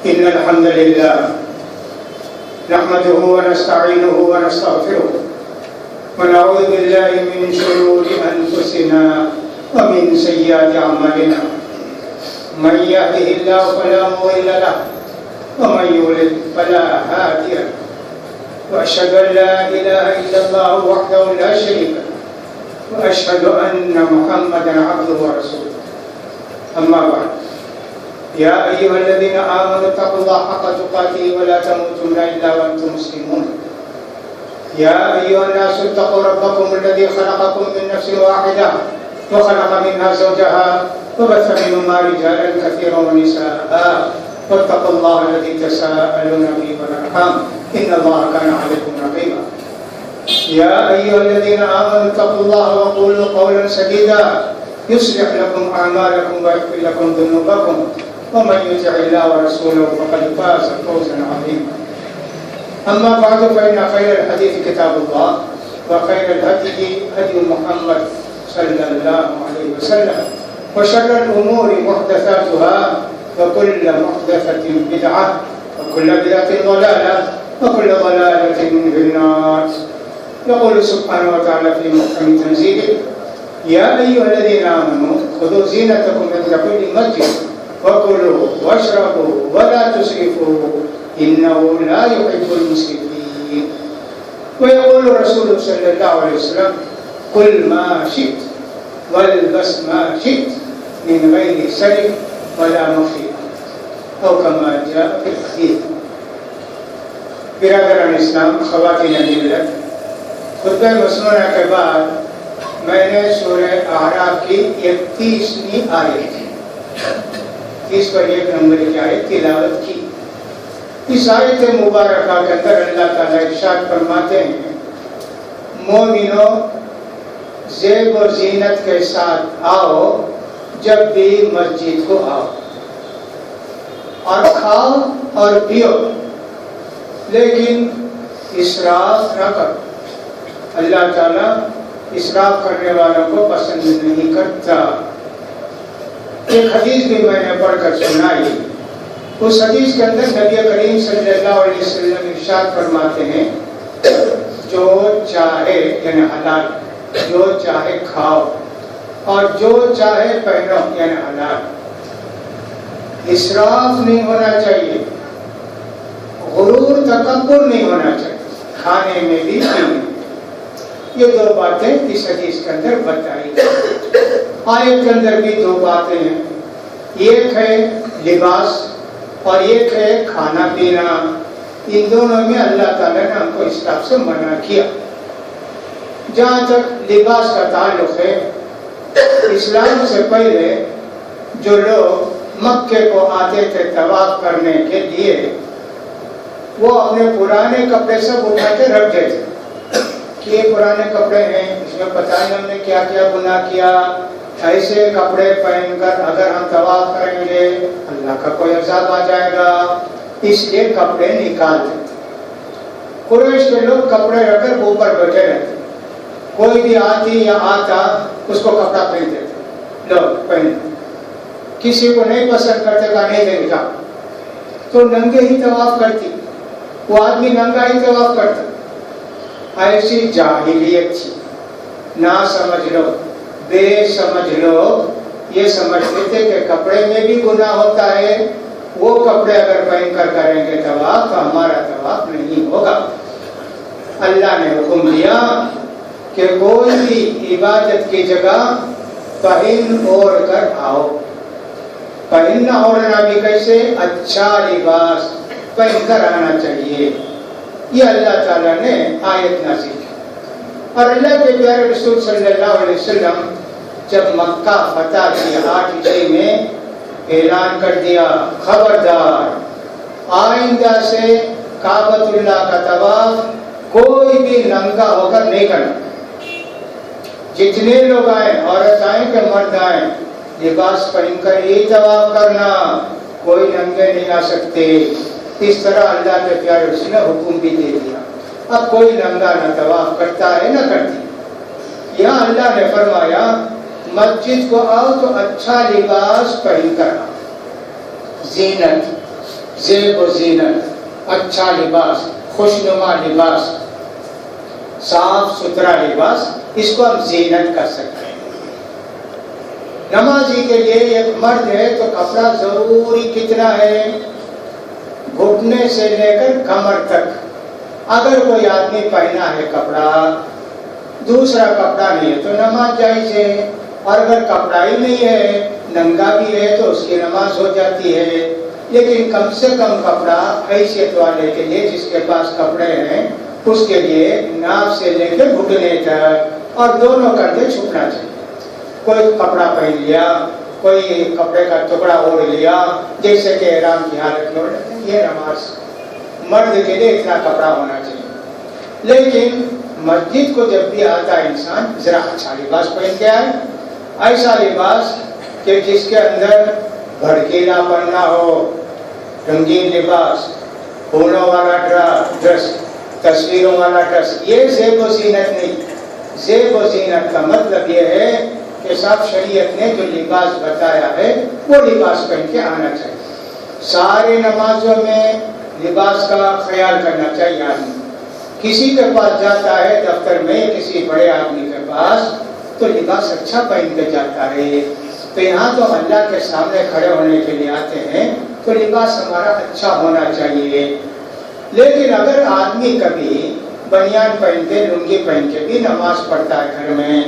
إن الحمد لله نحمده ونستعينه ونستغفره ونعوذ بالله من شرور أنفسنا ومن سيئات أعمالنا من يهده الله فلا مضل له ومن يضلل فلا هادي له وأشهد أن لا إله إلا الله وحده لا شريك له وأشهد أن محمدا عبده ورسوله أما بعد يا أيها الذين آمنوا اتقوا الله حق تقاته ولا تموتن إلا وأنتم مسلمون يا أيها الناس اتقوا ربكم الذي خلقكم من نفس واحدة وخلق منها زوجها وبث منهما رجالا كثيرا ونساء واتقوا الله الذي تساءلون به والأرحام إن الله كان عليكم رقيبا يا أيها الذين آمنوا اتقوا الله وقولوا قولا سديدا يصلح لكم أعمالكم ويغفر لكم ذنوبكم ومن يطع الله ورسوله فقد فاز فوزا عظيما أما بعد فإن خير الحديث كتاب الله وخير الهدي هدي محمد صلى الله عليه وسلم وشر الأمور محدثاتها وكل محدثة بدعة وكل بدعة ضلالة وكل ضلالة في النار. يقول سبحانه وتعالى في محكم تنزيله يا أيها الذين آمنوا خذوا زينتكم عند كل مسجد وكلوا واشربوا ولا تسرفوا إنه لا يحب المسرفين. ويقول الرسول صلى الله عليه وسلم كل ما شئت والبس ما شئت من غير سرف ولا مخيلة أو كما جاء في الحديث. برادران اسلام، خواتین ملت، خطبہ مسنونہ کے بعد میں نے سورہ اعراف کی 31ویں آیت 30 نمبر کی آیت تلاوت کی. اس آیت مبارکہ کے اندر اللہ تعالیٰ ارشاد فرماتے ہیں مومنوں زیب و زینت کے ساتھ آؤ جب بھی مسجد کو آؤ اور کھاؤ اور پیو لیکن اسراف نہ کرو. اللہ تعالیٰ اسراف کرنے والوں کو پسند نہیں کرتا. ایک حدیث بھی میں نے پڑھ کر سنائی. اس حدیث کے اندر نبی کریم صلی اللہ علیہ وسلم ارشاد فرماتے ہیں جو چاہے یعنی حلال، جو چاہے کھاؤ اور جو چاہے پہنو یعنی حلال. اسراف نہیں ہونا چاہیے، غرور تکبر نہیں ہونا چاہیے کھانے میں بھی پینے میں. یہ دو باتیں اس حدیث کے اندر بتائی گئی. آیت کے اندر بھی دو باتیں ہیں، ایک ہے لباس اور ایک ہے کھانا پینا. ان دونوں میں اللہ تعالیٰ نے ہم کو اسراف سے منع کیا. جہاں تک لباس کا تعلق ہے، اسلام سے پہلے جو لوگ مکے کو آتے تھے طواف کرنے کے لیے وہ اپنے پرانے کپڑے سب اٹھا کے رکھ دیتے کہ یہ پرانے کپڑے ہیں، اس میں پتہ نہیں ہم نے کیا کیا گناہ کیا. ایسے کپڑے پہن کر اگر ہم طواف کریں گے اللہ کا کوئی عذاب آ جائے گا، اس لیے کپڑے نکال دیتے. قریش کے لوگ کپڑے رکھ کر اوپر بیٹھے رہتے، کوئی بھی آتی یا آتا اس کو کپڑا پہن دیتے. لوگ پہن کسی کو نہیں پسند کرتے کہ نہیں دیں گے تو ننگے ہی طواف کرتی، وہ آدمی ننگا ہی طواف کرتا. ایسی جاہلیت تھی. نہ سمجھ لو، بے سمجھ لوگ یہ سمجھتے تھے کہ کپڑے میں بھی گناہ ہوتا ہے، وہ کپڑے اگر پہن کر کریں گے طواف تو ہمارا طواف نہیں ہوگا. اللہ نے حکم دیا کہ کوئی بھی عبادت کی جگہ پہن اوڑھ کر آؤ. پہننا اوڑھنا بھی کیسے؟ اچھا لباس پہن کر آنا چاہیے. یہ اللہ تعالیٰ نے آیت نازل کی. اور اللہ کے پیارے رسول صلی اللہ علیہ وسلم جب مکہ فتح کیا 8 ہجری میں اعلان کر دیا خبردار آئندہ سے کعبۃ اللہ کا طواف کوئی بھی ننگا ہو کر نہیں کرنا. جتنے لوگ آئیں، عورت آئیں کہ مرد آئیں، لباس پہن کر ہی طواف کرنا، کوئی ننگے نہیں آ سکتے. اس طرح اللہ کے پیارے رسول نے حکم بھی دے دیا. اب کوئی ننگا نہ طواف کرتا ہے نہ کرتی. یہاں اللہ نے فرمایا مسجد کو آؤ تو اچھا لباس پہن کر آؤ. زینت زیب و زینت، اچھا لباس، خوشنما لباس، صاف ستھرا لباس، اس کو ہم زینت کر سکتے ہیں۔ نمازی کے لیے ایک مرد ہے تو کپڑا ضروری کتنا ہے؟ گھٹنے سے لے کر کمر تک۔ اگر کوئی آدمی پہنا ہے کپڑا، دوسرا کپڑا نہیں ہے تو نماز جائز ہے، اور اگر کپڑا ہی نہیں ہے، ننگا بھی ہے تو اس کی نماز ہو جاتی ہے۔ لیکن کم سے کم کپڑا حیثیت والے کے لیے، جس کے پاس کپڑے ہیں اس کے لیے ناف سے لے کے گھٹنے تک اور دونوں کندھے چھپنا چاہیے۔ کوئی کپڑا پہن لیا، کوئی کپڑے کا ٹکڑا اوڑھ لیا، جیسے کہ احرام کی حالت میں اوڑھتے ہیں، یہ نماز مرد کے لیے اتنا کپڑا ہونا چاہیے۔ لیکن مسجد کو جب بھی آتا ہے انسان، ذرا اچھا لباس پہن کے آئے، ایسا لباس کہ جس کے اندر بھڑکیلا پڑنا ہو، رنگین لباس، پھولوں والا ڈریس، تصویروں والا ڈریس، یہ زیب و زینت نہیں۔ زیب و زینت کا مطلب یہ ہے کہ صاحب شریعت نے جو لباس بتایا ہے وہ لباس پہن کے آنا چاہیے۔ سارے نمازوں میں لباس کا خیال کرنا چاہیے آدمی۔ کسی کے پاس جاتا ہے دفتر میں، کسی بڑے آدمی کے پاس، تو لباس اچھا پہن کے جاتا ہے۔ تو یہاں تو اللہ کے سامنے کھڑے ہونے کے لیے آتے ہیں تو لباس ہمارا اچھا ہونا چاہیے۔ لیکن اگر آدمی کبھی بنیان پہن کے، لنگی پہن کے بھی نماز پڑھتا ہے گھر میں،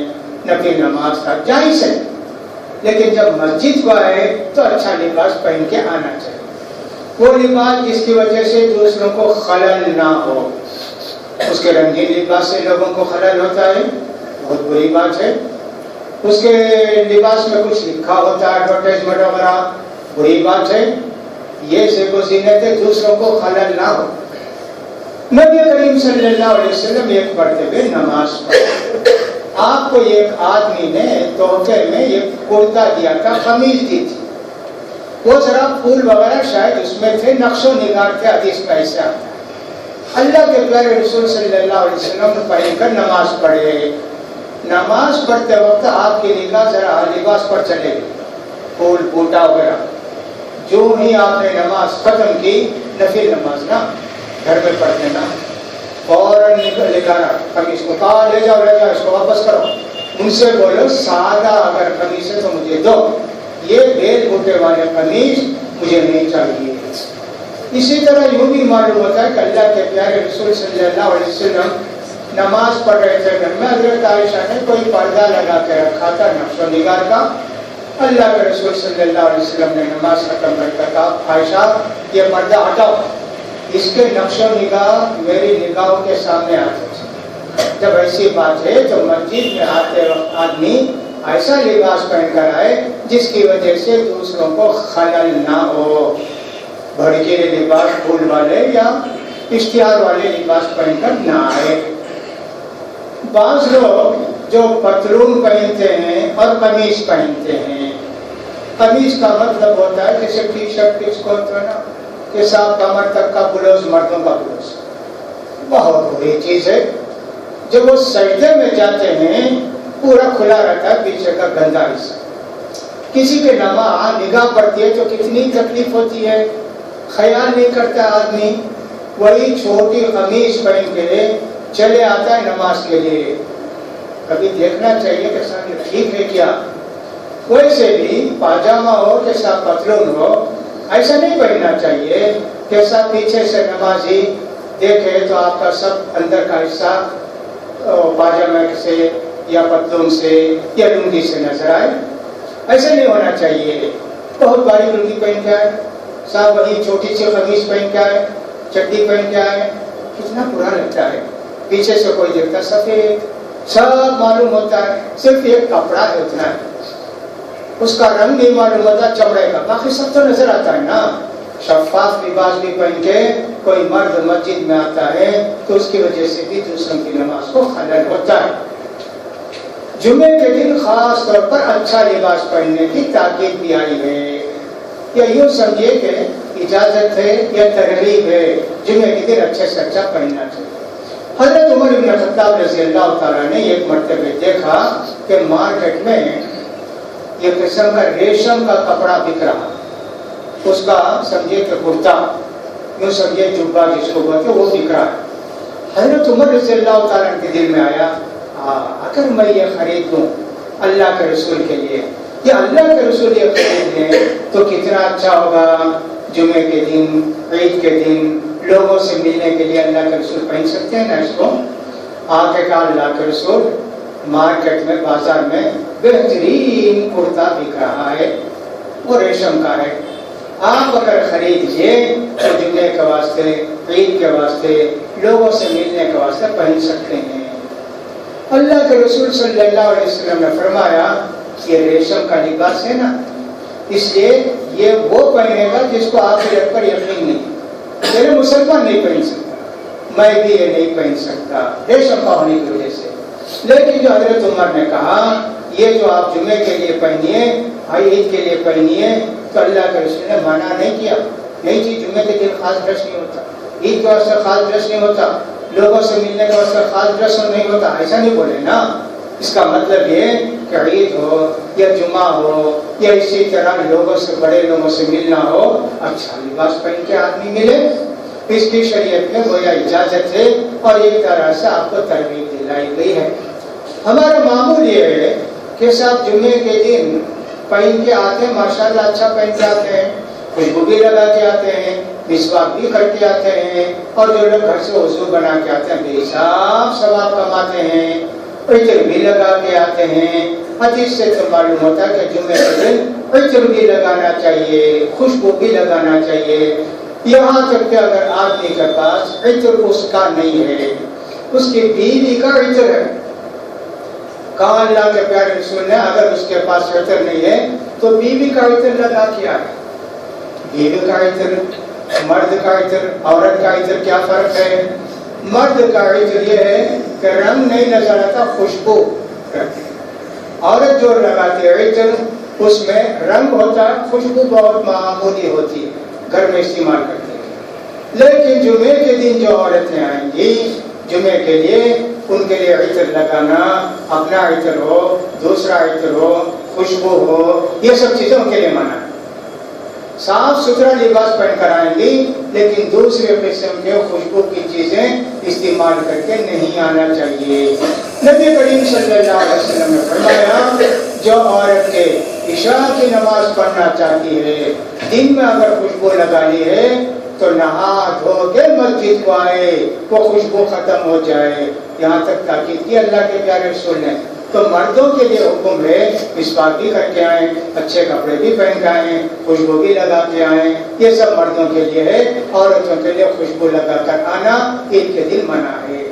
نفل نماز کا جائز ہے، لیکن جب مسجد کو آئے تو اچھا لباس پہن کے آنا چاہیے۔ وہ لباس جس کی وجہ سے دوسروں کو خلل نہ ہو۔ اس کے رنگین لباس سے لوگوں کو خلل ہوتا ہے، بہت بری بات ہے۔ اس کے لباس میں کچھ لکھا ہوتا ہے، ایڈورٹائزمنٹ وغیرہ، بری بات ہے۔ یہ زیب و زینت ہے، دوسروں کو خلل نہ ہو۔ نبی کریم صلی اللہ علیہ وسلم ایک مرتبہ نماز پڑھی، آپ کو ایک آدمی نے تحفے میں ایک کرتا دیا تھا، قمیض دی تھی، وہ ذرا پھول وغیرہ شاید اس میں تھے، نقش و نگار تھے، حدیث میں ایسا آتا ہے۔ اللہ کے پیارے رسول صلی اللہ علیہ وسلم نے پہن کر نماز پڑھے۔ نماز پڑھتے وقت آپ کی نگاہ ذرا لباس پر چلے گئی، پھول بوٹا وغیرہ۔ جو ہی آپ نے نماز ختم کی، نفل نماز نا گھر میں پڑھتے نا، فوراً نکالا قمیص کو، کہا لے جاؤ اس کو واپس کرو، ان سے بولو سادہ اگر قمیص ہے تو مجھے دو، یہ بیل بوٹے والے قمیص مجھے نہیں چاہیے۔ اسی طرح یوں بھی معلوم ہوتا ہے کہ اللہ کے پیارے رسول صلی اللہ علیہ وسلم نماز پڑھ رہے تھے گھر میں، حضرت عائشہ نے کوئی پردہ لگا کے رکھا تھا نقش و نگار کا۔ اللہ کے رسول صلی اللہ علیہ وسلم نے نماز ختم کر کے کہا، عائشہ یہ پردہ ہٹاؤ، اس کے نقش و نگاہ میری نگاہوں کے سامنے آتے تھے۔ جب ایسی بات ہے تو مسجد میں آتے وقت آدمی ایسا لباس پہن کر آئے جس کی وجہ سے دوسروں کو خلل نہ ہو۔ بھڑکیلے لباس، پھول والے یا اشتہار والے لباس پہن کر نہ آئے۔ بعض لوگ جو پتلون پہنتے ہیں اور قمیص پہنتے ہیں، قمیص کا مطلب ہوتا ہے جیسے ٹی شرٹ کس کو ہوتا ہے نا کہ صاحب کمر تک کا بلوز، مردوں کا بلوز، بہت بری چیز ہے۔ جب وہ سجدے میں جاتے ہیں پورا کھلا رہتا ہے پیچھے کا گندا حصہ، کسی کے نگاہ پڑتی ہے تو کتنی تکلیف ہوتی ہے، خیال نہیں کرتا آدمی۔ وہی چھوٹی قمیص پہن کے چلے آتا ہے نماز کے لیے، کبھی دیکھنا چاہیے کہ سامنے ٹھیک ہے کیا۔ ویسے بھی پاجامہ ہو کہ صاحب پتلون ہو، ایسا نہیں پہننا چاہیے کہ صاحب پیچھے سے نمازی دیکھے تو آپ کا سب اندر کا حصہ پاجامہ سے یا پتلون سے یا لنگی سے نظر آئے، ایسا نہیں ہونا چاہیے۔ بہت باری لنگی پہن کے آئے، صاحب وہی چھوٹی سی قمیص پہن کے آئے، چڈی پہن کے آئے، کتنا برا لگتا ہے۔ پیچھے سے کوئی دیکھتا سفید، سب معلوم ہوتا ہے، صرف ایک کپڑا ہے اتنا ہے، اس کا رنگ نہیں معلوم ہوتا چمڑے کا، باقی سب تو نظر آتا ہے نا۔ شفاف لباس بھی پہن کے کوئی مرد مسجد میں آتا ہے تو اس کی وجہ سے بھی دوسروں کی نماز کو خلل ہوتا ہے۔ جمعے کے دن خاص طور پر اچھا لباس پہننے کی تاکید بھی آئی ہے، یا یوں سمجھیے کہ اجازت ہے یا ترغیب ہے، جمعے کے دن اچھے سے اچھا پہننا چاہیے۔ حضرت عمر بن خطاب رضی اللہ تعالیٰ نے ایک مرتبہ دیکھا کہ مارکیٹ میں یہ قسم کا ریشم کا کپڑا بک رہا، اس کا سمجھے کہ کرتا، یوں سمجھے جبہ جس کو بولتے وہ بک رہا ہے. حضرت عمر رضی اللہ تعالیٰ کے دل میں آیا اگر میں یہ خرید لوں اللہ کے رسول کے لیے، یہ اللہ کے رسول یہ خرید لیں تو کتنا اچھا ہوگا. جمعے کے دن، عید کے دن لوگوں سے ملنے کے لیے اللہ کے رسول پہن سکتے ہیں نا اس کو. آگے کا اللہ کے رسول مارکیٹ میں، بازار میں بہترین کرتا بک رہا ہے، وہ ریشم کا ہے. آپ اگر خریدیے تو جمعے کے واسطے، عید کے واسطے، لوگوں سے ملنے کے واسطے پہن سکتے ہیں. اللہ کے رسول صلی اللہ علیہ وسلم نے فرمایا یہ ریشم کا لباس ہے نا، اس لیے یہ وہ پہنے گا جس کو آپ کے پر یقین نہیں. میرے مسلمان نہیں پہن سکتا، میں بھی یہ نہیں پہن سکتا ریشم کا ہونے کی وجہ سے. لیکن جو حضرت عمر نے کہا یہ جو آپ جمعے کے لیے پہنیے، عید کے لیے پہنیے، تو اللہ کے رسول نے منع نہیں کیا. نہیں جی جمعے کے دن خاص ڈریس نہیں ہوتا، عید کے واسطے خاص ڈریس نہیں ہوتا، لوگوں سے ملنے کے واسطے خاص ڈریس نہیں ہوتا، ایسا نہیں بولے نا. اس کا مطلب یہ کہ عید ہو یا جمعہ ہو یا اسی طرح لوگوں سے، بڑے لوگوں سے ملنا ہو، اچھا لباس پہن کے آدمی ملے. اس کی شریعت میں گویا اجازت ہے اور ایک طرح سے آپ کو ترغیب دلائی گئی ہے. ہمارا معمول یہ ہے کہ صاحب جمعے کے دن پہن کے آتے ہیں، ماشاءاللہ اچھا پہن کے آتے ہیں، خوشبو بھی لگا کے آتے ہیں، مسواک بھی کر کے آتے ہیں، اور جو لوگ گھر سے وضو بنا کے آتے ہیں بے حساب ثواب کماتے ہیں، عطر بھی لگا کے آتے ہیں. حدیث سے تو معلوم ہوتا ہے کہ جمعے کے دن عطر بھی لگانا چاہیے، خوشبو بھی لگانا چاہیے. یہاں تک کہ اگر آدمی کے پاس عطر اس کا نہیں ہے، اس کی بیوی کا عطر ہے، کہا اللہ کے پیارے رسول نے اگر اس کے پاس عطر نہیں ہے تو بیوی کا عطر لگا کے آئے. بیوی کا عطر، مرد کا عطر، عورت کا عطر کیا فرق ہے؟ مرد کا عطر یہ ہے کہ رنگ نہیں نظر آتا، خوشبو کرتے ہیں. عورت جو لگاتی ہے عطر اس میں رنگ ہوتا ہے، خوشبو بہت معمولی ہوتی ہے، گھر میں استعمال کرتے ہیں. لیکن جمعے کے دن جو عورتیں آئیں گی جمعے کے لیے، ان کے لیے عطر لگانا، اپنا عطر ہو، دوسرا عطر ہو، خوشبو ہو، یہ سب چیزوں کے لیے منع ہے. صاف ستھرا لباس پہن کر آئیں گی لیکن دوسرے قسم کے خوشبو کی چیزیں استعمال کر کے نہیں آنا چاہیے. نبی کریم صلی اللہ علیہ وسلم نے فرمایا جو عورت کے عشاء کی نماز پڑھنا چاہتی ہے، دن میں اگر خوشبو لگانی ہے تو نہا دھو کے مسجد کو آئے، وہ خوشبو ختم ہو جائے. یہاں تک تاکید کی اللہ کے پیارے رسول نے. تو مردوں کے لیے حکم ہے مسواک بھی کر کے آئیں، اچھے کپڑے بھی پہن کے آئیں، خوشبو بھی لگا کے آئیں. یہ سب مردوں کے لیے ہے. عورتوں کے لیے خوشبو لگا کر آنا عید کے دن منع ہے.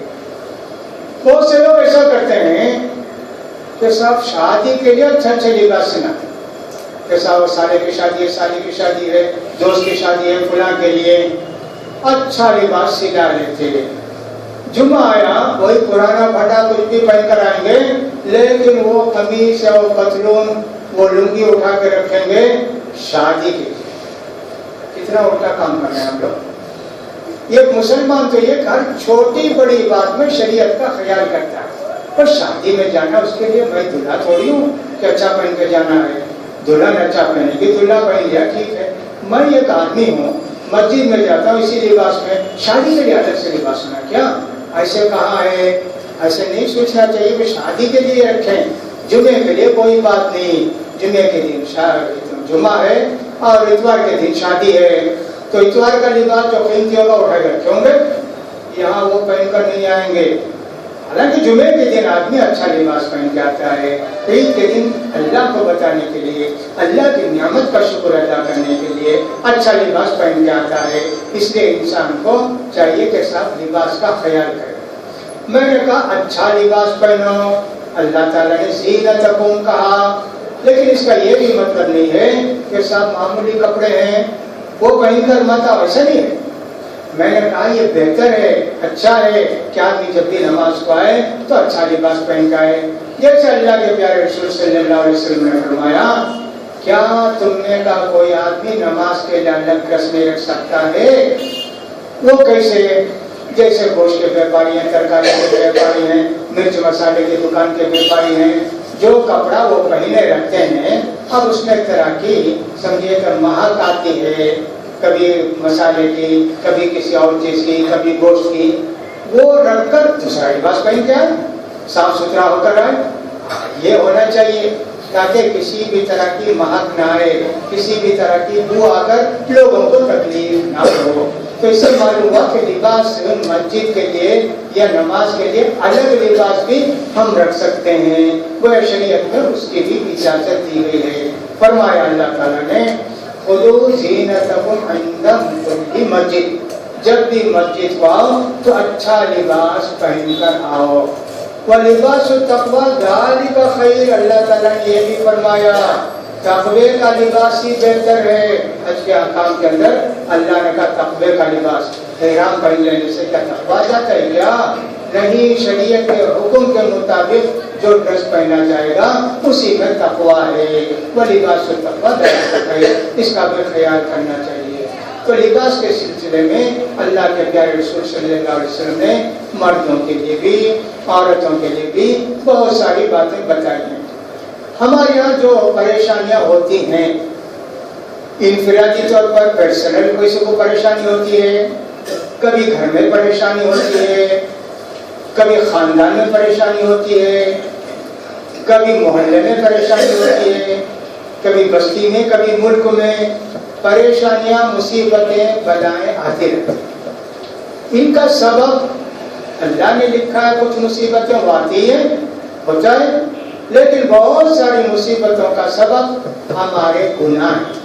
بہت سے لوگ ایسا کرتے ہیں کہ صاحب شادی کے لیے اچھے لباس سنا، کہ صاحب سالے کی شادی ہے، سالی کی شادی ہے، دوست کی شادی ہے، فلاں کے لیے اچھا لباس سلا لیتے. جمعہ آیا وہی پرانا پھٹا کچھ بھی پہن کر آئیں گے، لیکن وہ قمیص یا وہ پتلون، وہ لنگی اٹھا کے رکھیں گے شادی کے. کتنا الٹا کام کر رہے ہیں ہم لوگ. یہ مسلمان تو یہ ہر چھوٹی بڑی بات میں شریعت کا خیال کرتا ہے، پر شادی میں جانا اس کے لیے میں دلہا تھوڑی ہوں کہ اچھا پہن کے جانا ہے. دلہن اچھا پہنے گی، دلہا پہن لیا ٹھیک ہے. میں ایک آدمی ہوں، مسجد میں جاتا ہوں اسی لباس میں، شادی کے لیے الگ سے لباس ہونا کیا؟ ایسے کہاں ہے؟ ایسے نہیں سوچنا چاہیے کہ شادی کے لیے رکھیں، جمعے کے لیے کوئی بات نہیں. جمعے کے دن جمعہ ہے اور اتوار کے دن شادی ہے، تو اتوار کا لباس جو قیمتی ہوگا اٹھا کے رکھے ہوں گے، یہاں وہ پہن کر نہیں آئیں گے. حالانکہ جمعے کے دن آدمی اچھا لباس پہن کے آتا ہے، عید کے دن اللہ کو بتانے کے لیے، اللہ کی نعمت کا شکر ادا کرنے کے لیے اچھا لباس پہن کے آتا ہے. اس لیے انسان کو چاہیے کہ صاحب لباس کا خیال کرے. میں نے کہا اچھا لباس پہنو، اللہ تعالیٰ نے زینتکم کہا، لیکن اس کا یہ بھی مطلب نہیں ہے کہ صاحب معمولی کپڑے ہیں وہ پہن کر مت آؤ، ایسا نہیں ہے. میں نے کہا یہ بہتر ہے، اچھا ہے کہ آدمی جب بھی نماز کو آئے تو اچھا لباس پہن کے آئے. جیسے اللہ کے پیارے رسول صلی اللہ علیہ وسلم نے فرمایا کیا تم نے کہا کوئی آدمی نماز کے لیے الگ ڈریس نہیں رکھ سکتا ہے؟ وہ کیسے؟ جیسے گوشت کے بیپاری ہیں، ترکاری کے بیپاری ہیں، مرچ مسالے کی دکان کے بیپاری ہیں، جو کپڑا وہ پہنے رکھتے ہیں، اب اس میں طرح کی سمجھیے کہ مہک آتی ہے، کبھی مسالے کی، کبھی کسی اور چیز کی، کبھی گوشت کی، وہ رکھ کر دوسرا لباس پہنتے ہیں، صاف ستھرا ہو کر آئے. یہ ہونا چاہیے تاکہ کسی بھی طرح کی مہک نہ آئے، کسی بھی طرح کی بو آ کر لوگوں کو تکلیف نہ ہو. تو اس سے معلوم ہوا کہ لباس مسجد کے لیے یا نماز کے لیے الگ لباس بھی ہم رکھ سکتے ہیں، وہ شریعت میں اس کی بھی اجازت دی گئی ہے. فرمایا اللہ تعالیٰ نے خذوا زینتکم عند کل مسجد، جب بھی مسجد کو آؤ تو اچھا لباس پہن کر آؤ. وَلِبَاسُ التَّقْوَىٰ ذَٰلِكَ خَيْرٌ، اللہ تعالیٰ نے یہ بھی فرمایا تقوی کا لباس ہی بہتر ہے. حج کے احکام کے اندر اللہ نے کہا تقوی کا لباس، احرام پہن لینے سے کیا تقویٰ جاتا ہے کیا؟ نہیں، شریعت کے حکم کے مطابق جو ڈریس پہنا جائے گا اسی میں تقویٰ ہے. وَلِبَاسُ التَّقْوَىٰ ذَٰلِكَ خَيْرٌ، اس کا بھی خیال کرنا چاہیے. تو لباس کے سلسلے میں اللہ کے پیارے رسول صلی اللہ علیہ وسلم نے مردوں کے لیے بھی عورتوں کے لیے بھی بہت ساری باتیں بتائی ہیں. ہمارے یہاں جو پریشانیاں ہوتی ہیں انفرادی طور پر پرسنل کسی کو پریشانی ہوتی ہے، کبھی گھر میں پریشانی ہوتی ہے، کبھی خاندان میں پریشانی ہوتی ہے، کبھی محلے میں پریشانی ہوتی ہے، کبھی بستی میں، کبھی ملک میں پریشانیاں، مصیبتیں، بلائیں آتی رہتی. ان کا سبب اللہ نے لکھا ہے، کچھ مصیبتیں آتی ہیں ہوتا ہے، لیکن بہت ساری مصیبتوں کا سبب ہمارے گناہ ہیں.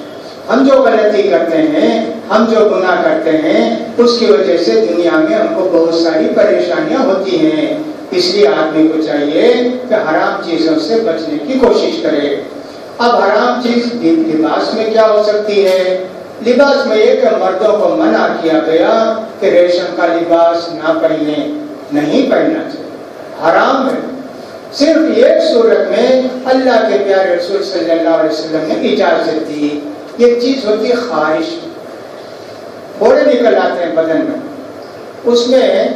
ہم جو غلطی کرتے ہیں، ہم جو گناہ کرتے ہیں، اس کی وجہ سے دنیا میں ہم کو بہت ساری پریشانیاں ہوتی ہیں. اس لیے آدمی کو چاہیے کہ حرام چیزوں سے بچنے کی کوشش کرے. اب حرام چیز لباس میں کیا ہو سکتی ہے؟ لباس میں یہ کہ مردوں کو منع کیا گیا کہ ریشم کا لباس نہ پہنے، نہیں پہننا چاہیے، حرام ہے. صرف ایک صورت میں اللہ کے پیارے رسول صلی اللہ علیہ وسلم نے اجازت دی. یہ چیز ہوتی ہے خارش، پھوڑے نکل آتے ہیں بدن میں، اس میں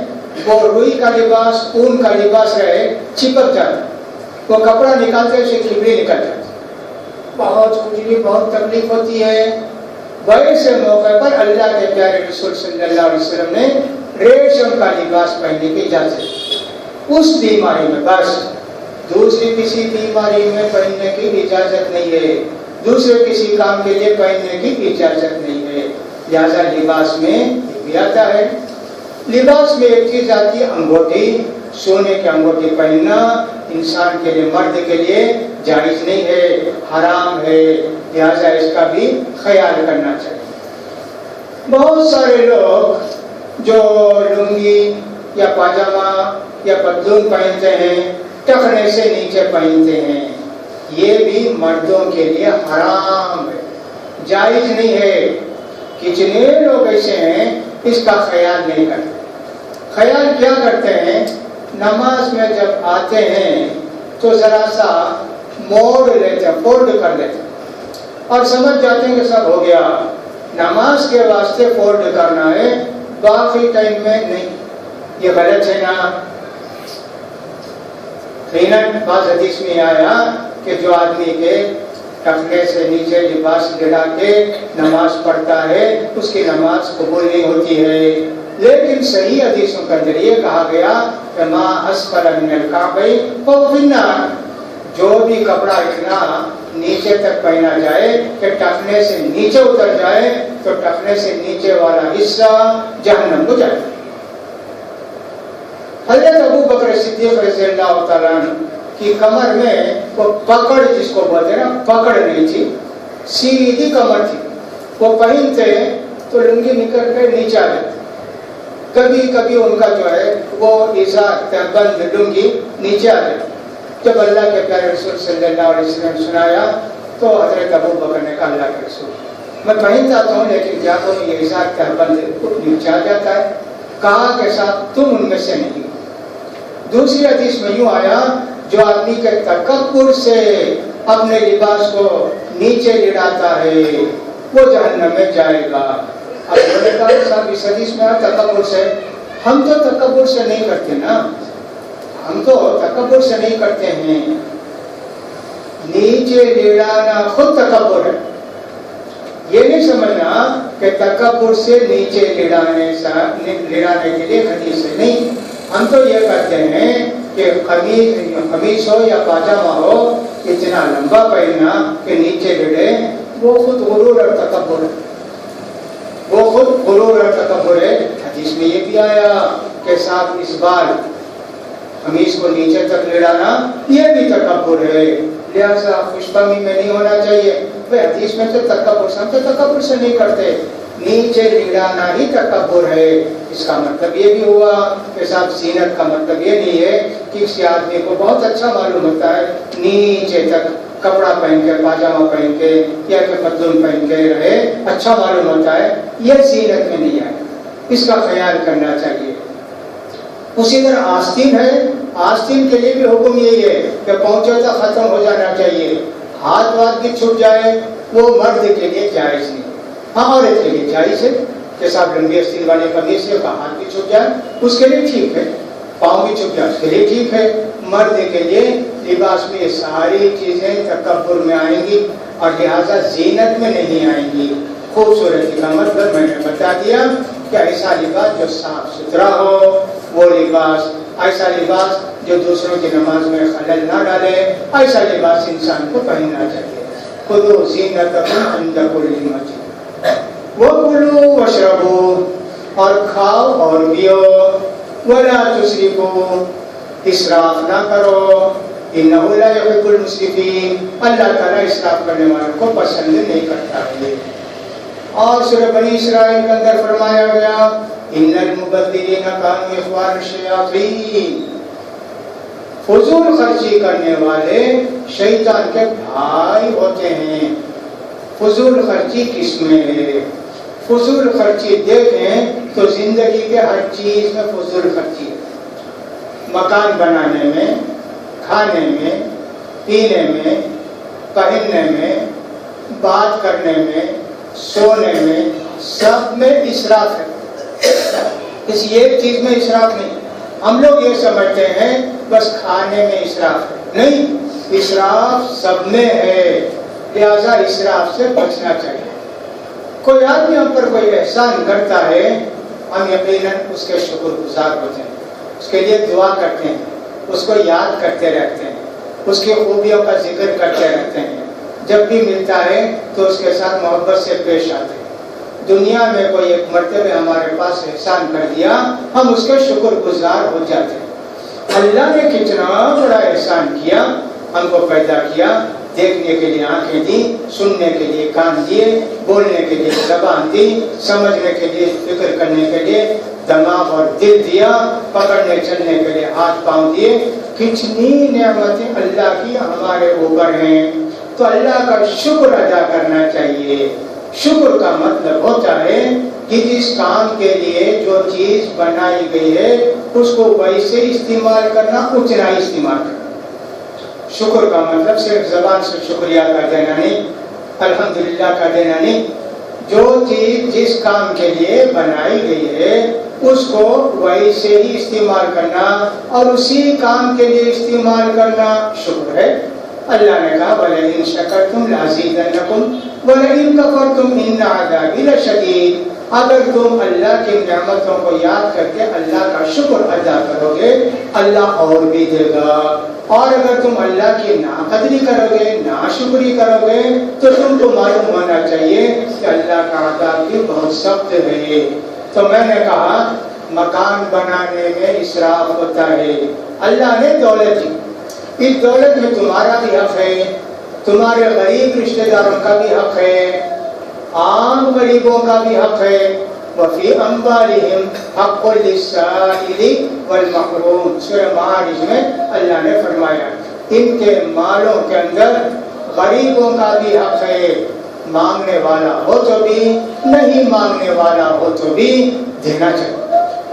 وہ روئی کا لباس، اون کا لباس رہے چپک جاتا، وہ کپڑا نکالتے اسے کھبری نکل جاتی، بہت کھجلی، بہت تکلیف ہوتی ہے. ویسے موقع پر اللہ کے پیارے رسول صلی اللہ علیہ وسلم نے ریشم کا لباس پہننے کی اجازت دی. اس بیماری میں بس، دوسری کسی بیماری میں پہننے کی اجازت نہیں ہے، دوسرے کسی کام کے لیے پہننے کی اجازت نہیں ہے. لہذا لباس میں بھی آتا ہے. لباس میں ایک چیز آتی ہے انگوٹھی، سونے کی انگوٹھی پہننا انسان کے لیے، مرد کے لیے جائز نہیں ہے، حرام ہے. لہذا اس کا بھی خیال کرنا چاہیے. بہت سارے لوگ جو لنگی یا پاجامہ یا پتلون پہنتے ہیں، ٹخنے سے نیچے پہنتے ہیں، یہ بھی مردوں کے لیے حرام ہے، جائز نہیں ہے. کتنے لوگ ایسے ہیں اس کا خیال نہیں کرتے. خیال کیا کرتے ہیں؟ نماز میں جب آتے ہیں تو ذرا سا موڑ لیتے ہیں، فولڈ کر لیتے ہیں اور سمجھ جاتے ہیں کہ سب ہو گیا. نماز کے واسطے فولڈ کرنا ہے، باقی ٹائم میں نہیں. یہ غلط ہے نا. بعض حدیث میں آیا کہ جو آدمی کے ٹخنے سے نیچے لباس گرا کے نماز پڑھتا ہے اس کی نماز قبول نہیں ہوتی ہے. لیکن صحیح حدیثوں کے اندر یہ کہا گیا کہ ما اسفل من الکعبین فہو فی النار، جو بھی کپڑا اتنا نیچے تک پہنا جائے کہ ٹخنے سے نیچے اتر جائے تو ٹخنے سے نیچے والا حصہ جہنم کو جائے. حضرت ابو بکر صدیق رضی اللہ تعالیٰ عنہ کی کمر میں وہ پکڑ، جس کو بولتے ہیں نا، پکڑ نہیں تھی، سیدھی کمر تھی. وہ پہنتے تو لنگی نکل کے نیچے آ جاتی. کبھی کبھی ان کا جو ہے وہ ازار بند لنگی نیچے آ جاتی. جب اللہ کے پیارے رسول صلی اللہ علیہ وسلم سنایا تو حضرت ابو بکر نے کہا اللہ کے رسول میں پہنتا ہوں لیکن کیا کروں، یہ ازار بند نیچے آ جاتا ہے. کہا کہ صاحب تم ان میں سے نہیں. دوسری حدیث میں یوں آیا جو آدمی کے تکبر سے اپنے لباس کو نیچے گراتا ہے وہ جہنم میں جائے گا. اب بولے گا صاحب اس حدیث میں تکبر سے، ہم تو تکبر سے نہیں کرتے نا، ہم تو تکبر سے نہیں کرتے ہیں. نیچے لیڑانا خود تکبر ہے. یہ نہیں سمجھنا کہ تکبر سے نیچے لیڑانے کے لیے حدیث ہے. نہیں، ہم تو یہ کرتے ہیں کہ قمیص ہو یا پاجامہ ہو اتنا لمبا پہننا کہ نیچے لیڑے، وہ خود غرور اور تکبر ہے. وہ خود غرور اور تکبر ہے. حدیث میں یہ بھی آیا کہ صاحب اس بار قمیص کو نیچے تک لیڑانا یہ بھی تکبر ہے. لہذا خوش فہمی میں نہیں ہونا چاہیے. حدیث میں تو تکبر سمجھتے، تکبر سے نہیں کرتے. نیچے لیڑانا ہی تکبر ہے. اس کا مطلب یہ بھی ہوا کہ صاحب زینت کا مطلب یہ نہیں ہے کہ کسی آدمی کو بہت اچھا معلوم ہوتا ہے نیچے تک کپڑا پہن کے، پاجامہ پہن کے یا کہ پتلون پہن کے رہے، اچھا معلوم ہوتا ہے. یہ زینت میں نہیں آئے. اس کا خیال کرنا چاہیے. اسی طرح آستین ہے. آستین کے لیے بھی حکم یہی ہے کہ پہنچے تو ختم ہو جانا چاہیے. ہاتھ واتھ بھی چھٹ جائے وہ مرد کے لیے جائز نہیں. ہاں عورت کے لیے جائز ہے کہ صاحب لمبی آستین والے قمیص سے ہاتھ بھی چھٹ جائے اس کے لیے ٹھیک ہے، پاؤں بھی چھٹ جائے اس کے لیے ٹھیک ہے. مرد کے لیے لباس میں یہ ساری چیزیں تکبر میں آئیں گی اور لہٰذا زینت میں نہیں آئیں گی. خوبصورتی کا مطلب میں نے بتا دیا کہ ایسا لباس جو صاف ستھرا ہو، وہ لباس، ایسا لباس جو دوسروں کی نماز میں خلل نہ ڈالے، ایسا لباس انسان کو پہننا چاہیے. خذوا زینتکم عند کل مسجد وکلوا واشربوا، اور کھاؤ اور پیو، ولا تسرفوا، اسراف نہ کرو، انہ لا یحب المسرفین، اللہ تعالیٰ اسراف کرنے والوں کو پسند نہیں کرتا ہے. اور سورہ بنی اسرائیل کے اندر فرمایا گیا ان المبذرین کانوا اخوان الشیاطین، فضول خرچی کرنے والے شیطان کے بھائی ہوتے ہیں. فضول خرچی کس میں ہے؟ فضول خرچی دیکھیں تو زندگی کے ہر چیز میں فضول خرچی ہے. مکان بنانے میں، کھانے میں، پینے میں، پہننے میں، بات کرنے میں، سونے میں، سب میں اسراف ہے. کسی ایک چیز میں اسراف نہیں. ہم لوگ یہ سمجھتے ہیں بس کھانے میں اسراف ہے. نہیں، اسراف سب میں ہے. لہذا اسراف سے بچنا چاہیے. کوئی آدمی ہم پر کوئی احسان کرتا ہے، ہم یقیناً اس کے شکر گزار ہوتے ہیں، اس کے لیے دعا کرتے ہیں، اس کو یاد کرتے رہتے ہیں، اس کی خوبیوں کا ذکر کرتے رہتے ہیں. جب بھی ملتا ہے تو اس کے ساتھ محبت سے پیش آتے ہیں. دنیا میں کوئی ایک مرتبہ ہمارے پاس احسان کر دیا، ہم اس کے شکر گزار ہو جاتے ہیں. اللہ نے کتنا بڑا احسان کیا، ہم کو پیدا کیا، دیکھنے کے لیے آنکھیں دی، سننے کے لیے کان دیے، بولنے کے لیے زبان دی، سمجھنے کے لیے، فکر کرنے کے لیے دماغ اور دل دیا، پکڑنے چلنے کے لیے ہاتھ پاؤں دیے. کتنی نعمتیں اللہ کی ہمارے اوپر ہیں. تو اللہ کا شکر ادا کرنا چاہیے. شکر کا مطلب ہوتا ہے کہ جس کام کے لیے جو چیز بنائی گئی ہے اس کو ویسے استعمال کرنا، اتنا ہی استعمال کرنا. شکر کا مطلب صرف زبان سے شکریہ کا دینا نہیں، الحمدللہ کا دینا نہیں. جو چیز جس کام کے لیے بنائی گئی ہے اس کو ویسے ہی استعمال کرنا اور اسی کام کے لیے استعمال کرنا شکر ہے. اللہ نے کہا وَلَئِن شَكَرْتُمْ لَأَزِيدَنَّكُمْ وَلَئِن كَفَرْتُمْ إِنَّ عَذَابِي لَشَدِيدٌ. اگر تم اللہ کی نعمتوں کو یاد کر کے اللہ کا شکر ادا کرو گے اللہ اور بھی دے گا، اور اگر تم اللہ کی ناقدری کرو گے، ناشکری کرو گے تو تم کو معلوم ہونا چاہیے کہ اللہ کا عذاب بھی بہت سخت ہے. تو میں نے کہا مکان بنانے میں اسراف ہوتا ہے. اللہ نے دولت دی، اس دولت میں تمہارا بھی حق ہے، تمہارے غریب رشتہ داروں کا بھی حق ہے، عام غریبوں کا بھی حق ہے. وفی اموالہم حق للسائل والمحروم، سورہ معارج میں اللہ نے فرمایا ان کے مالوں کے اندر غریبوں کا بھی حق ہے، مانگنے والا ہو تو بھی، نہیں مانگنے والا ہو تو بھی دینا چاہیے.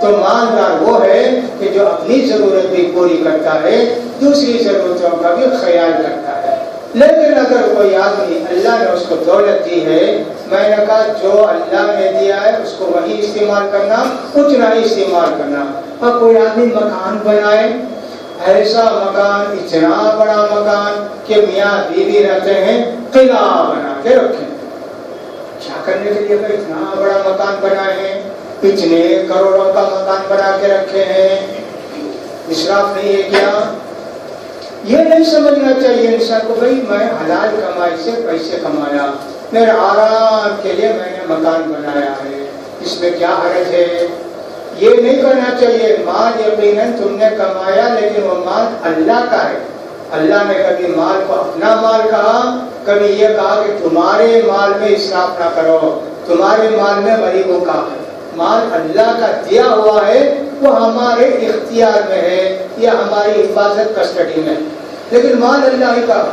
تو مالدار وہ ہے کہ جو اپنی ضرورت بھی پوری کرتا ہے، دوسری ضرورتوں کا بھی خیال کرتا ہے. لیکن اگر کوئی آدمی اللہ نے اس کو دولت دی ہے، میں نے کہا جو اللہ نے دیا ہے اس کو وہی استعمال کرنا، اتنا ہی استعمال کرنا. اور کوئی آدمی مکان بنائے، ایسا مکان، اتنا بڑا مکان کہ میاں بیوی رہتے ہیں، قلعہ بنا کے رکھے. کیا کرنے کے لیے اتنا بڑا مکان بنائے ہیں؟ اتنے کروڑوں کا مکان بنا کے رکھے ہیں. اسراف نہیں ہے کیا؟ یہ نہیں سمجھنا چاہیے انسان کو بھائی میں حلال کمائی سے پیسے کمایا، میرے آرام کے لیے میں نے مکان بنایا ہے، اس میں کیا حرج ہے؟ یہ نہیں کرنا چاہیے. مال یقیناً تم نے کمایا لیکن وہ مال اللہ کا ہے. اللہ نے کبھی مال کو اپنا مال کہا، کبھی یہ کہا کہ تمہارے مال میں اسراف نہ کرو، تمہارے مال میں غریبوں کا ہے. مال اللہ کا دیا ہوا ہے، وہ ہمارے اختیار میں ہے یا ہماری حفاظت کسٹڈی میں، لیکن مال اللہ ہی کا.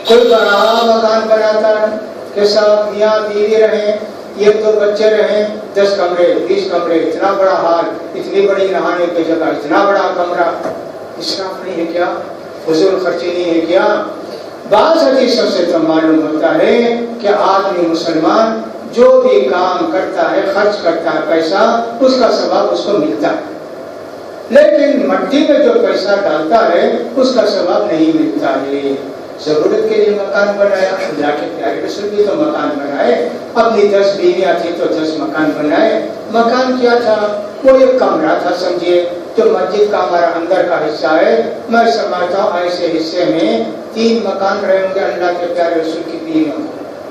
کوئی بڑا مکان بناتا ہے کہ سب میاں بیوی رہیں، ایک دو بچے رہیں، 10 کمرے 20 کمرے، اتنا بڑا ہال، اتنی بڑی نہانے کی جگہ، اتنا بڑا کمرہ. اسراف نہیں ہے کیا؟ فضول خرچی نہیں ہے کیا؟ بعض حدیثوں سے تو معلوم ہوتا ہے کہ آدمی مسلمان جو بھی کام کرتا ہے، خرچ کرتا ہے پیسہ، اس کا ثواب اس کو ملتا ہے، لیکن مٹی میں جو پیسہ ڈالتا ہے اس کا ثواب نہیں ملتا ہے. ضرورت کے لیے مکان بنایا، اللہ کے پیارے رسول بھی تو مکان بنائے، اپنی 10 بیویاں تھی تو 10 مکان بنائے. مکان کیا تھا؟ وہ ایک کمرہ تھا سمجھیے، جو مسجد کا ہمارا اندر کا حصہ ہے. میں سمجھتا ہوں ایسے حصے میں 3 مکان رہے ہوں گے اللہ کے پیارے رسول کی بیویوں.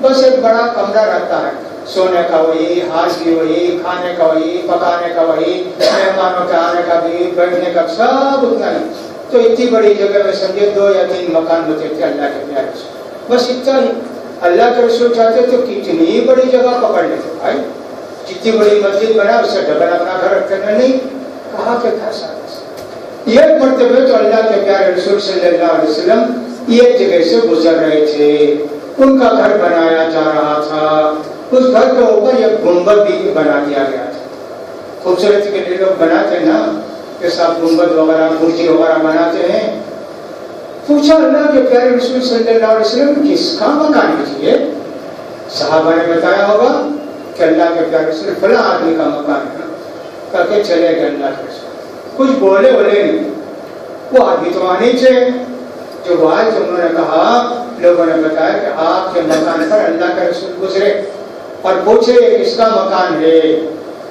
بس ایک بڑا کمرہ رہتا ہے، سونے کا وہی، ہار بھی وہی، کھانے کا وہی، پکانے کا وہی، مہمانوں کے آنے کا بھی، بیٹھنے کا سب اتنا نہیں. تو اتنی بڑی جگہ میں سمجھے 2 یا 3 مکان ہوتے تھے اللہ کے پیارے رسول. بس اتنا ہی. اللہ کے رسول چاہتے تو کتنی بڑی جگہ پکڑ لیتے بھائی، جتنی بڑی مسجد بنا اس سے ڈبل اپنا گھر رکھتے نہیں. کہا کہ گھر ساتھ ایک مرتبہ تو اللہ کے پیارے رسول صلی اللہ علیہ وسلم ایک جگہ سے گزر رہے تھے، ان کا گھر بنایا جا رہا تھا. اس گھر کے اوپر ایک گنبد بھی بنا دیا گیا تھا. خوبصورتی کے لیے لوگ بناتے ہیں نا، کہ سب گنبد وغیرہ کرسی وغیرہ بناتے ہیں. پوچھا اللہ کے پیارے رسول صلی اللہ علیہ وسلم کس کا مکان ہے یہ؟ صحابہ نے بتایا ہوگا کہ اللہ کے پیارے رسول فلاں آدمی کا مکان ہے. کہا کہ چلے گئے اللہ کے رسول، کچھ بولے نہیں. وہ آدمی تو آنے تھے جو وہ آئے تھے، انہوں نے کہا، لوگوں نے بتایا کہ آپ کے مکان پر اللہ کے رسول گزرے اور پوچھے کس کا مکان ہے.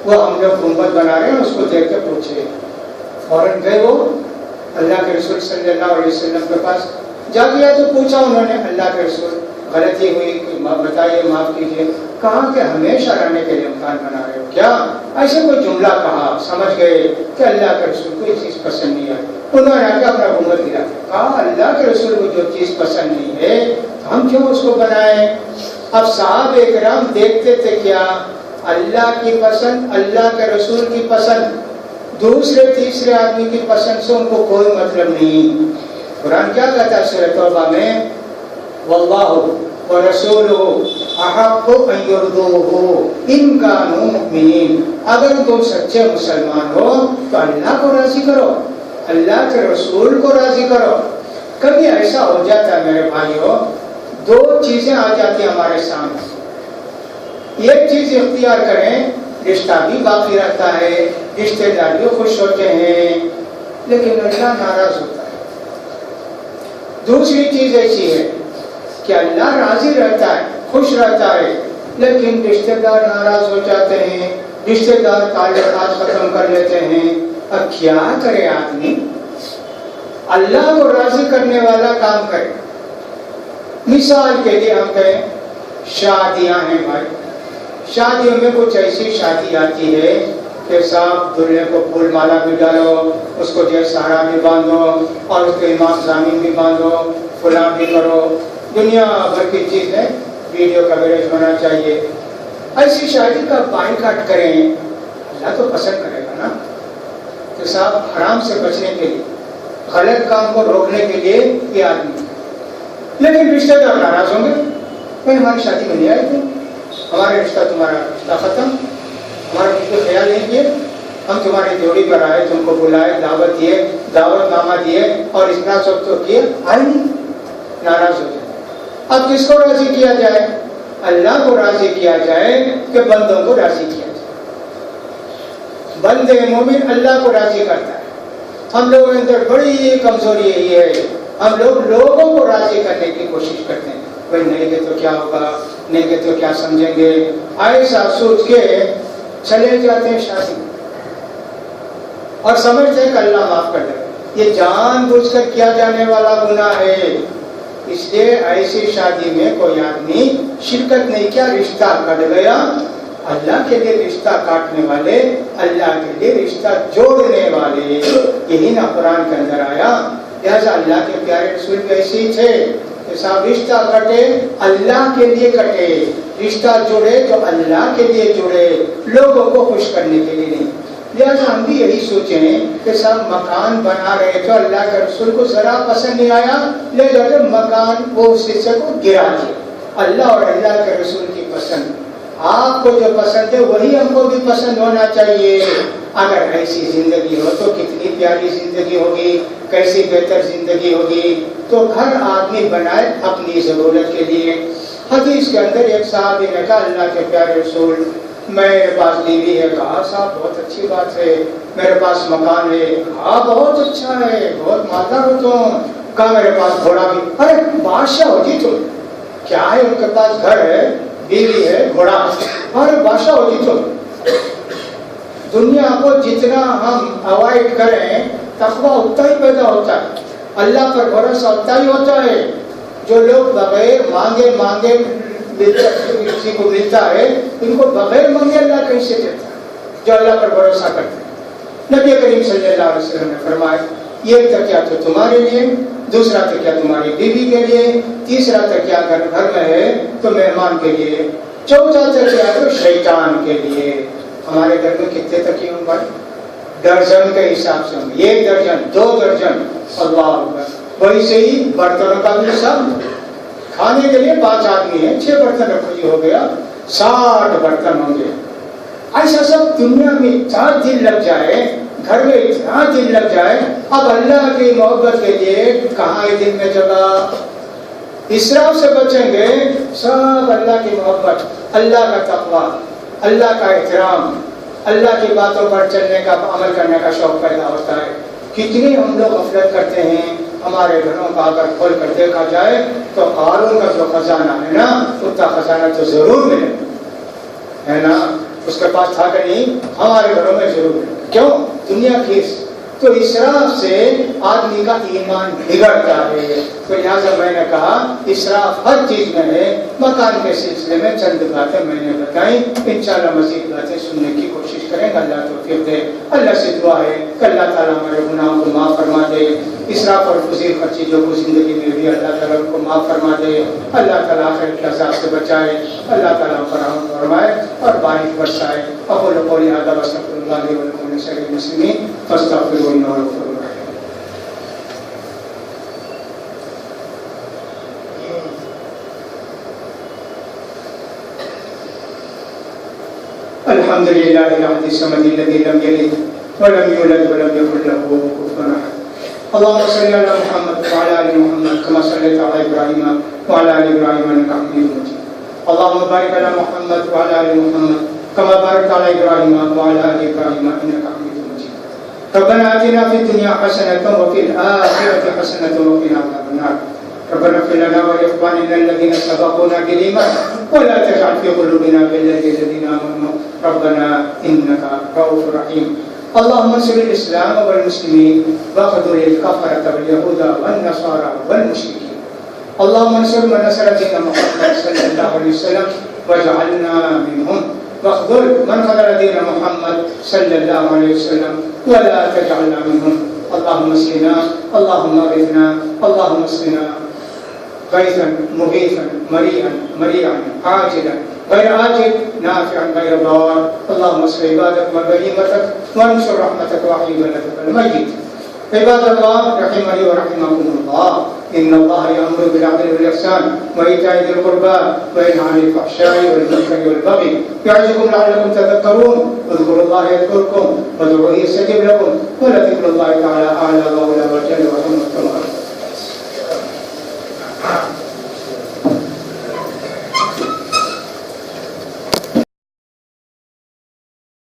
وہ ہم لوگ گنبد بنا رہے ہیں، اس کو دیکھ کے پوچھے. فوراً گئے وہ اللہ کے رسول صلی اللہ علیہ وسلم کے پاس. جا گیا تو پوچھا انہوں نے، اللہ کے رسول غلطی ہوئی بتائیے، معاف کیجیے. کہا کہ ہمیشہ رہنے کے لیے مکان بنا رہے ہو کیا؟ ایسے کوئی جملہ کہا، سمجھ گئے کہ اللہ کے رسول کو یہ چیز پسند نہیں ہے. انہوں نے آ کے اپنا گنبد گرا. کہا اللہ کے رسول کو جو چیز پسند نہیں ہے ہم کیوں اس کو بنائیں؟ اب صحابہ کرام دیکھتے تھے کیا؟ اللہ کی پسند، اللہ کے رسول کی پسند، دوسرے تیسرے آدمی کی پسند سے ان کو کوئی مطلب نہیں. قرآن کیا کہتا ہے سورۃ توبہ میں؟ واللہ ورسولہ احق ان یرضوہ ان کانوا مؤمنین. اگر تم سچے مسلمان ہو تو اللہ کو راضی کرو، اللہ کے رسول کو راضی کرو. کبھی ایسا ہو جاتا ہے میرے بھائیوں، 2 چیزیں آ جاتی ہیں ہمارے سامنے. ایک چیز اختیار کریں، رشتہ بھی باقی رہتا ہے، رشتے دار بھی خوش ہوتے ہیں، لیکن اللہ ناراض ہوتا ہے. دوسری چیز ایسی ہے کہ اللہ راضی رہتا ہے، خوش رہتا ہے، لیکن رشتے دار ناراض ہو جاتے ہیں، رشتے دار تعلقات ختم کر لیتے ہیں. اب کیا کرے آدمی؟ اللہ کو راضی کرنے والا کام کرے. مثال کے لیے ہم کہیں شادیاں ہیں بھائی، شادیوں میں کچھ ایسی شادی آتی ہے کہ صاحب دلہے کو پھول مالا بھی ڈالو، اس کو جو سہارا بھی باندھو اور اس کے امام زامین بھی باندھو، فلاں بھی کرو، دنیا بھر کی چیز ہے، ویڈیو کوریج ہونا چاہیے. ایسی شادی کا بائیکاٹ کریں، اللہ تو پسند کرے گا نا. کہ صاحب حرام سے بچنے کے لیے، غلط کام کو روکنے کے لیے یہ آدمی، لیکن رشتہ دار ناراض ہوں گے. کوئی ہماری شادی میں نہیں آئے تھے، ہمارے رشتہ تمہارا رشتہ ختم، ہمارا کوئی خیال نہیں کیے، ہم تمہاری جوڑی پر آئے، تم کو بلائے، دعوت دیے، دعوت نامہ دیے اور اتنا سب تو کیے، آئے نہیں، ناراض ہو جائے. اب کس کو راضی کیا جائے؟ اللہ کو راضی کیا جائے کہ بندوں کو راضی کیا جائے. بندے مومن اللہ کو راضی کرتا ہے. ہم لوگوں کے اندر بڑی کمزوری یہی ہے، ہم لوگ لوگوں کو راضی کرنے کی کوشش کرتے ہیں، بھائی نہیں گئے تو کیا ہوگا، نہیں گئے تو کیا سمجھیں گے، ایسا سوچ کے چلے جاتے ہیں شادی اور سمجھتے ہیں کہ اللہ معاف کر دے۔ یہ جان بوجھ کر کیا جانے والا گناہ ہے، اس لیے ایسی شادی میں کوئی آدمی شرکت نہیں کیا، رشتہ کٹ گیا۔ اللہ کے لیے رشتہ کاٹنے والے، اللہ کے لیے رشتہ جوڑنے والے، یہی نا قرآن کے اندر آیا۔ لہٰذا اللہ کے پیارے رسول بھی ایسے ہی تھے کہ صاحب رشتہ کٹے اللہ کے لیے کٹے، رشتہ جڑے تو اللہ کے لیے جڑے، لوگوں کو خوش کرنے کے لیے نہیں۔ لہٰذا ہم بھی یہی سوچیں کہ سب مکان بنا رہے تو اللہ کے رسول کو ذرا پسند نہیں آیا، لے جا کر مکان وہ حصے کو گرا دیا۔ اللہ اور اللہ کے رسول کی پسند، آپ کو جو پسند ہے وہی ہم کو بھی پسند ہونا چاہیے۔ اگر ایسی زندگی ہو تو کتنی پیاری زندگی ہوگی، کیسی بہتر زندگی ہوگی۔ تو گھر آدمی بنائے اپنی ضرورت کے لیے۔ حدیث کے اندر ایک صحابی نے کہا اللہ کے پیارے رسول میرے پاس بیوی ہے، کہا صاحب بہت اچھی بات ہے، میرے پاس مکان ہے، کہا بہت اچھا ہے، بہت مالدار ہو تم، کہا میرے پاس گھوڑا بھی، ارے بادشاہ ہو جی تم، کیا ہے ان کے پاس گھر ہے، بیوی ہے، گھوڑا، ارے بادشاہ ہو جی تم۔ دنیا کو جتنا ہم اوائڈ کریں تقویٰ اتنا ہی پیدا ہوتا ہے، اللہ پر بھروسہ اتنا ہی ہوتا ہے۔ جو لوگ بغیر مانگے کسی کو ملتا ہے، ان کو بغیر مانگے اللہ کیسے دیتا ہے؟ جو اللہ پر بھروسہ کرتے ہیں۔ نبی کریم صلی اللہ علیہ وسلم نے فرمایا یہ تکیہ تو تمہارے لیے، دوسرا تکیہ تمہاری بیوی کے لیے، تیسرا تکیہ اگر گھر میں ہے تو مہمان کے لیے، چوتھا تکیہ تو شیطان کے لیے۔ ہمارے گھر میں کتنے تکیے ہوں بھائی؟ درجن کے حساب سے ہوں، 1 درجن 2 درجن، اللہ اکبر۔ ویسے ہی برتنوں کا بھی حساب، کھانے کے لیے 5 آدمی ہیں، 6 برتن رکھو جی ہو گیا، 60 برتن ہوں گے۔ ایسا سب دنیا میں اتنا دل لگ جائے، گھر میں اتنا دل لگ جائے، اب اللہ کی محبت کے لیے کہاں ہے دل میں جگہ؟ اسراف سے بچیں گے، سب اللہ کی محبت، اللہ کا تقویٰ، اللہ کا احترام، اللہ کی باتوں پر چلنے کا، عمل کرنے کا شوق پیدا ہوتا ہے۔ کتنی ہم لوگ غفلت کرتے ہیں، ہمارے گھروں کا اگر کھول کر دیکھا جائے تو قارون کا جو خزانہ ہے نا، اتنا خزانہ تو ضرور ملے ہے نا، اس کے پاس تھا کہ نہیں، ہمارے گھروں میں ضرور ملے۔ کیوں؟ دنیا کی تو اسراف سے آدمی کا ایمان بگڑتا ہے۔ تو لہٰذا میں نے کہا اسراف ہر چیز میں ہے۔ مکان کے سلسلے میں چند باتیں میں نے بتائیں، انشاءاللہ مزید باتیں سننے کی کوشش کریں گے، اللہ توفیق دے۔ اللہ سے دعا ہے کہ اللہ تعالیٰ ہمارے گناہوں کو معاف فرما دے، اسراف اور فضول ہر چیزوں کو زندگی میں بھی اللہ تعالیٰ کو معاف فرما دے، اللہ تعالیٰ آخرت کے عذاب سے بچائے، اللہ تعالیٰ فراہم فرمائے اور بارش برسائے۔ اقول قولی ھذا واستغفر اللہ لي ولكم ولسائر المسلمين فاستغفروه انه هو الغفور الرحيم۔ الحمد لله الأحد الصمد الذي لم يلد ولم يولد ولم يكن له كفوا أحد۔ اللهم صل على محمد وعلى آل محمد كما صليت على إبراهيم وعلى آل إبراهيم إنك حميد مجيد۔ اللهم بارك على محمد وعلى آل محمد كما باركت على إبراهيم وعلى آل إبراهيم إنك حميد مجيد۔ ربنا آتنا في الدنيا حسنة وفي الآخرة حسنة وقنا عذاب النار۔ ربنا اغفر لنا ولإخواننا الذين سبقونا بالإيمان ولا تجعل في قلوبنا غلا للذين آمنوا ربنا إنك رؤوف رحيم۔ اللهم انصر الإسلام والمسلمين واخذل الكفرة واليهود والنصارى والمشركين۔ اللهم انصر من نصر دين محمد صلى الله عليه وسلم واجعلنا منهم، واخذل من خذل دين محمد صلى الله عليه وسلم ولا تجعلنا منهم۔ اللهم اسقنا، اللهم اغثنا، اللهم اسقنا غيثا مغيثا مريئا مريعا عاجلا غير آجل نافعا غير ضار۔ اللهم اسق عبادك وبهيمتك وانشر رحمتك واحيي بلدك الميت۔ عباد الله رحمني ورحمكم الله، إن الله يأمر بالعدل والإحسان وإيتاء ذي القربى وينهى عن الفحشاء والمنكر والبغي يعظكم لعلكم تذكرون۔ اذكروا الله يذكركم وادعوه يستجب لكم ولذكر الله تعالى أعلى وأولى وجل وعظيم كما